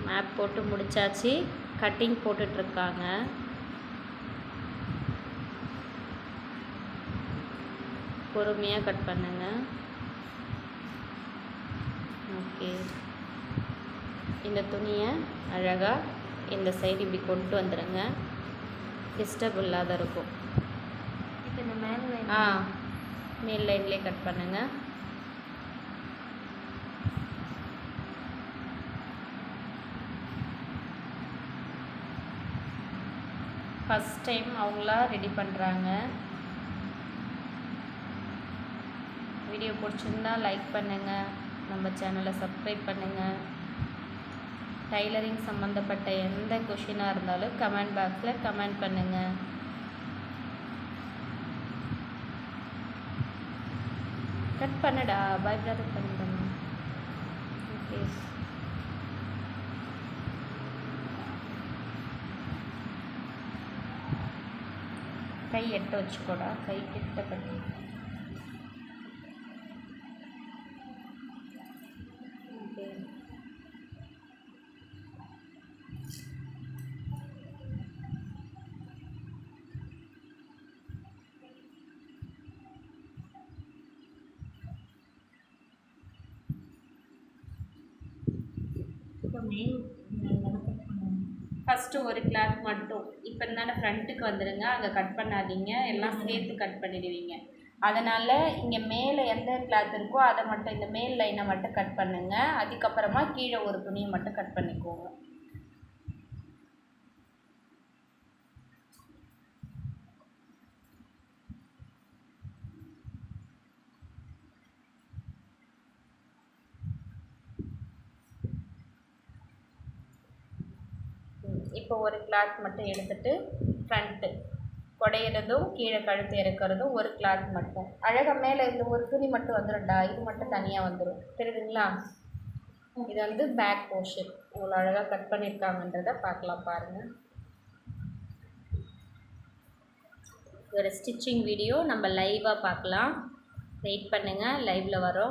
Map போட்டு முடிச்சாச்சு. Cutting போட்டுட்ருக்காங்க. பொறுமையாக கட் பண்ணுங்க. ஓகே, இந்த துணியை அழகாக இந்த சைடு இப்படி கொண்டு வந்துடுங்க. டிஸ்டர்ப் இல்லாத இருக்கும். இப்போ இந்த மேலே மேல் லைன்லேயே கட் பண்ணுங்கள். ஃபஸ்ட் டைம் அவங்களா ரெடி பண்ணுறாங்க. வீடியோ பிடிச்சிருந்தா லைக் பண்ணுங்கள், நம்ம சேனலை சப்ஸ்கிரைப் பண்ணுங்கள். டைலரிங் சம்மந்தப்பட்ட எந்த கொஷினாக இருந்தாலும் கமெண்ட் பாக்ஸில் கமெண்ட் பண்ணுங்கள். கட் பண்ணடா, பயப்படாத பண்ணுறேன். ஓகே, கை எட்ட வச்சுக்கோடா, கை கிட்ட கட்டி. ஓகே, இப்போ மெயின் ஃபஸ்ட்டு ஒரு கிளாத் மட்டும் இப்போ தானே ஃப்ரண்ட்டுக்கு வந்துடுங்க. அங்கே கட் பண்ணாதீங்க, எல்லாம் சேர்த்து கட் பண்ணிடுவீங்க. அதனால் இங்கே மேலே எந்த கிளாத் இருக்கோ அதை மட்டும், இந்த மேல் லைனை மட்டும் கட் பண்ணுங்கள். அதுக்கப்புறமா கீழே ஒரு துணியை மட்டும் கட் பண்ணிக்கோங்க. இப்போ ஒரு கிளாத் மட்டும் எடுத்துகிட்டு ஃப்ரண்ட்டு குடையிறதும் கீழே கழுத்து இறக்கிறதும் ஒரு கிளாத் மட்டும். அழகாக மேலே இந்த ஒரு துணி மட்டும் வந்துடும்டா, இது மட்டும் தனியாக வந்துடும். தெரியுதுங்களா? இது வந்து பேக் போர்ஷன். இவ்வளோ அழகாக கட் பண்ணியிருக்காங்கன்றதை பார்க்கலாம், பாருங்கள். இதோட ஸ்டிச்சிங் வீடியோ நம்ம லைவாக பார்க்கலாம். வெயிட் பண்ணுங்கள், லைவில் வரோம்.